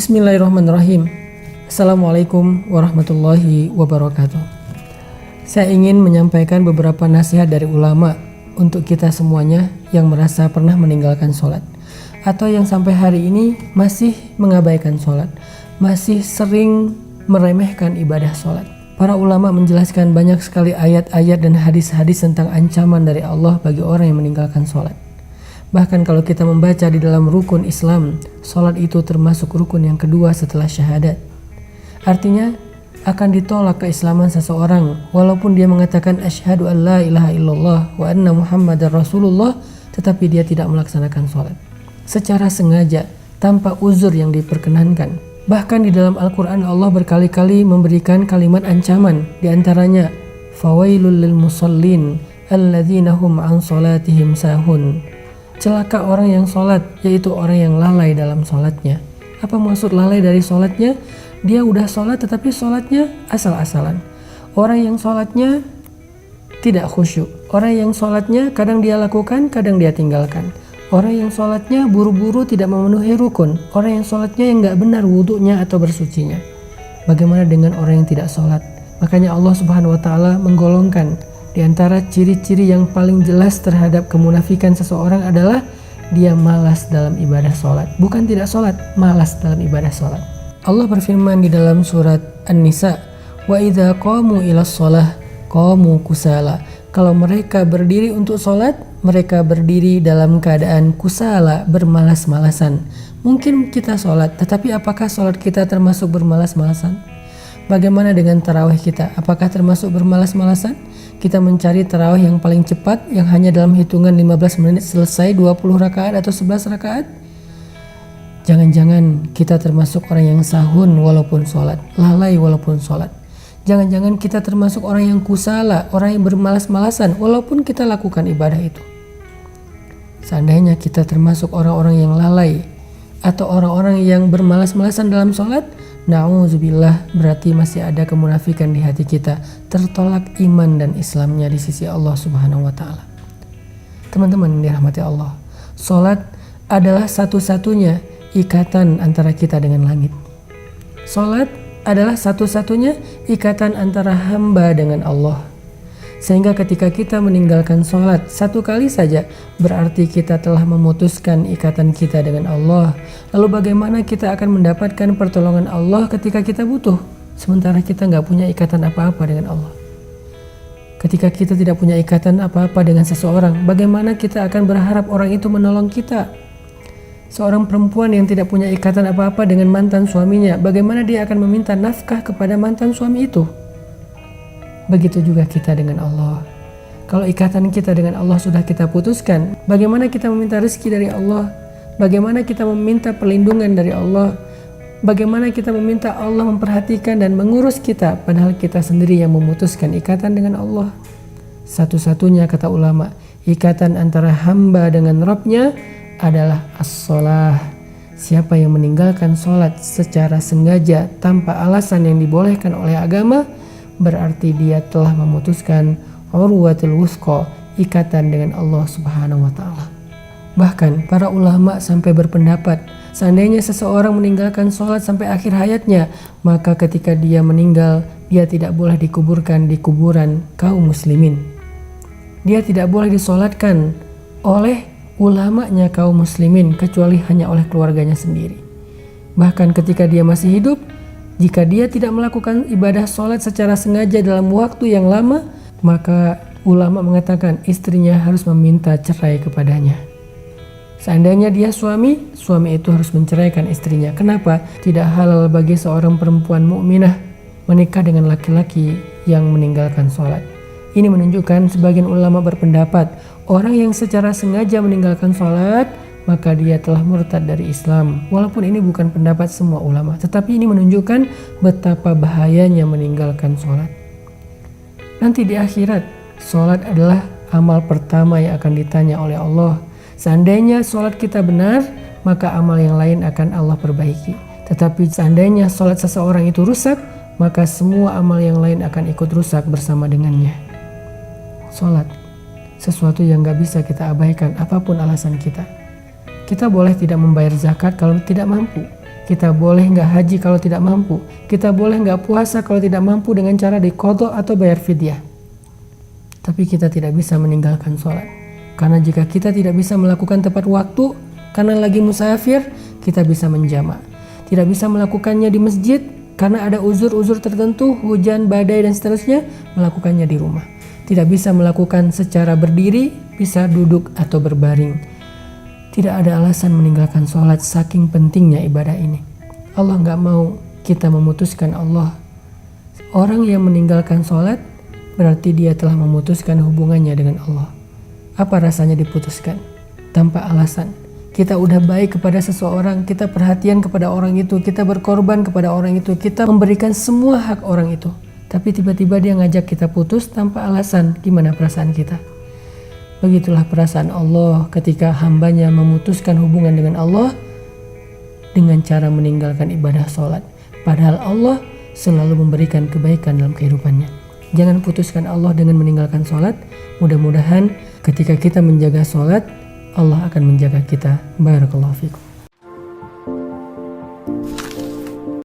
Bismillahirrahmanirrahim. Assalamualaikum warahmatullahi wabarakatuh. Saya ingin menyampaikan beberapa nasihat dari ulama untuk kita semuanya yang merasa pernah meninggalkan sholat atau yang sampai hari ini masih mengabaikan sholat, masih sering meremehkan ibadah sholat. Para ulama menjelaskan banyak sekali ayat-ayat dan hadis-hadis tentang ancaman dari Allah bagi orang yang meninggalkan sholat. Bahkan kalau kita membaca di dalam rukun Islam, sholat itu termasuk rukun yang kedua setelah syahadat. Artinya akan ditolak keislaman seseorang walaupun dia mengatakan asyhadu an la ilaha illallah wa anna muhammadar rasulullah, tetapi dia tidak melaksanakan sholat secara sengaja tanpa uzur yang diperkenankan. Bahkan di dalam Al-Quran Allah berkali-kali memberikan kalimat ancaman, diantaranya fawailul lil musallin alladzina hum an sholatihim sahun. Celaka orang yang sholat, yaitu orang yang lalai dalam sholatnya. Apa maksud lalai dari sholatnya? Dia udah sholat tetapi sholatnya asal-asalan. Orang yang sholatnya tidak khusyuk. Orang yang sholatnya kadang dia lakukan, kadang dia tinggalkan. Orang yang sholatnya buru-buru tidak memenuhi rukun. Orang yang sholatnya yang gak benar wudunya atau bersucinya. Bagaimana dengan orang yang tidak sholat? Makanya Allah Subhanahu wa Ta'ala menggolongkan di antara ciri-ciri yang paling jelas terhadap kemunafikan seseorang adalah dia malas dalam ibadah sholat. Bukan tidak sholat, malas dalam ibadah sholat. Allah berfirman di dalam surat An-Nisa, wa idza qamu ila shalah qamu kusala. Kalau mereka berdiri untuk sholat, mereka berdiri dalam keadaan kusala, bermalas-malasan. Mungkin kita sholat, tetapi apakah sholat kita termasuk bermalas-malasan? Bagaimana dengan tarawih kita? Apakah termasuk bermalas-malasan? Kita mencari tarawih yang paling cepat, yang hanya dalam hitungan 15 menit selesai 20 rakaat atau 11 rakaat. Jangan-jangan kita termasuk orang yang sahun walaupun sholat, lalai walaupun sholat. Jangan-jangan kita termasuk orang yang kusala, orang yang bermalas-malasan walaupun kita lakukan ibadah itu. Seandainya kita termasuk orang-orang yang lalai atau orang-orang yang bermalas-malasan dalam sholat, na'udzubillah, berarti masih ada kemunafikan di hati kita, tertolak iman dan Islamnya di sisi Allah Subhanahu wa Ta'ala. Teman-teman yang dirahmati Allah, sholat adalah satu-satunya ikatan antara kita dengan langit. Sholat adalah satu-satunya ikatan antara hamba dengan Allah. Sehingga ketika kita meninggalkan sholat satu kali saja, berarti kita telah memutuskan ikatan kita dengan Allah. Lalu bagaimana kita akan mendapatkan pertolongan Allah ketika kita butuh, sementara kita nggak punya ikatan apa-apa dengan Allah? Ketika kita tidak punya ikatan apa-apa dengan seseorang, bagaimana kita akan berharap orang itu menolong kita? Seorang perempuan yang tidak punya ikatan apa-apa dengan mantan suaminya, bagaimana dia akan meminta nafkah kepada mantan suami itu? Begitu juga kita dengan Allah. Kalau ikatan kita dengan Allah sudah kita putuskan, bagaimana kita meminta rezeki dari Allah? Bagaimana kita meminta perlindungan dari Allah? Bagaimana kita meminta Allah memperhatikan dan mengurus kita, padahal kita sendiri yang memutuskan ikatan dengan Allah? Satu-satunya, kata ulama, ikatan antara hamba dengan Rabb-nya adalah as-sholah. Siapa yang meninggalkan sholat secara sengaja tanpa alasan yang dibolehkan oleh agama, berarti dia telah memutuskan urwatul wuthqa, ikatan dengan Allah Subhanahu wa Ta'ala. Bahkan para ulama sampai berpendapat, seandainya seseorang meninggalkan sholat sampai akhir hayatnya, maka ketika dia meninggal, dia tidak boleh dikuburkan di kuburan kaum muslimin. Dia tidak boleh disolatkan oleh ulamanya kaum muslimin, kecuali hanya oleh keluarganya sendiri. Bahkan ketika dia masih hidup, jika dia tidak melakukan ibadah sholat secara sengaja dalam waktu yang lama, maka ulama mengatakan istrinya harus meminta cerai kepadanya. Seandainya dia suami itu harus menceraikan istrinya. Kenapa? Tidak halal bagi seorang perempuan mukminah menikah dengan laki-laki yang meninggalkan sholat. Ini menunjukkan sebagian ulama berpendapat, orang yang secara sengaja meninggalkan sholat, maka dia telah murtad dari Islam. Walaupun ini bukan pendapat semua ulama, tetapi ini menunjukkan betapa bahayanya meninggalkan sholat. Nanti di akhirat, sholat adalah amal pertama yang akan ditanya oleh Allah. Seandainya sholat kita benar, maka amal yang lain akan Allah perbaiki. Tetapi seandainya sholat seseorang itu rusak, maka semua amal yang lain akan ikut rusak bersama dengannya. Sholat, sesuatu yang gak bisa kita abaikan apapun alasan kita. Kita boleh tidak membayar zakat kalau tidak mampu. Kita boleh nggak haji kalau tidak mampu. Kita boleh nggak puasa kalau tidak mampu dengan cara diqadha atau bayar fidyah. Tapi kita tidak bisa meninggalkan sholat. Karena jika kita tidak bisa melakukan tepat waktu, karena lagi musafir, kita bisa menjamak. Tidak bisa melakukannya di masjid, karena ada uzur-uzur tertentu, hujan, badai, dan seterusnya, melakukannya di rumah. Tidak bisa melakukan secara berdiri, bisa duduk atau berbaring. Tidak ada alasan meninggalkan sholat, saking pentingnya ibadah ini. Allah gak mau kita memutuskan Allah. Orang yang meninggalkan sholat berarti dia telah memutuskan hubungannya dengan Allah. Apa rasanya diputuskan? Tanpa alasan. Kita udah baik kepada seseorang, kita perhatian kepada orang itu, kita berkorban kepada orang itu, kita memberikan semua hak orang itu. Tapi tiba-tiba dia ngajak kita putus tanpa alasan. Gimana perasaan kita? Begitulah perasaan Allah ketika hambanya memutuskan hubungan dengan Allah dengan cara meninggalkan ibadah sholat. Padahal Allah selalu memberikan kebaikan dalam kehidupannya. Jangan putuskan Allah dengan meninggalkan sholat. Mudah-mudahan ketika kita menjaga sholat, Allah akan menjaga kita. Barakallahu fikum.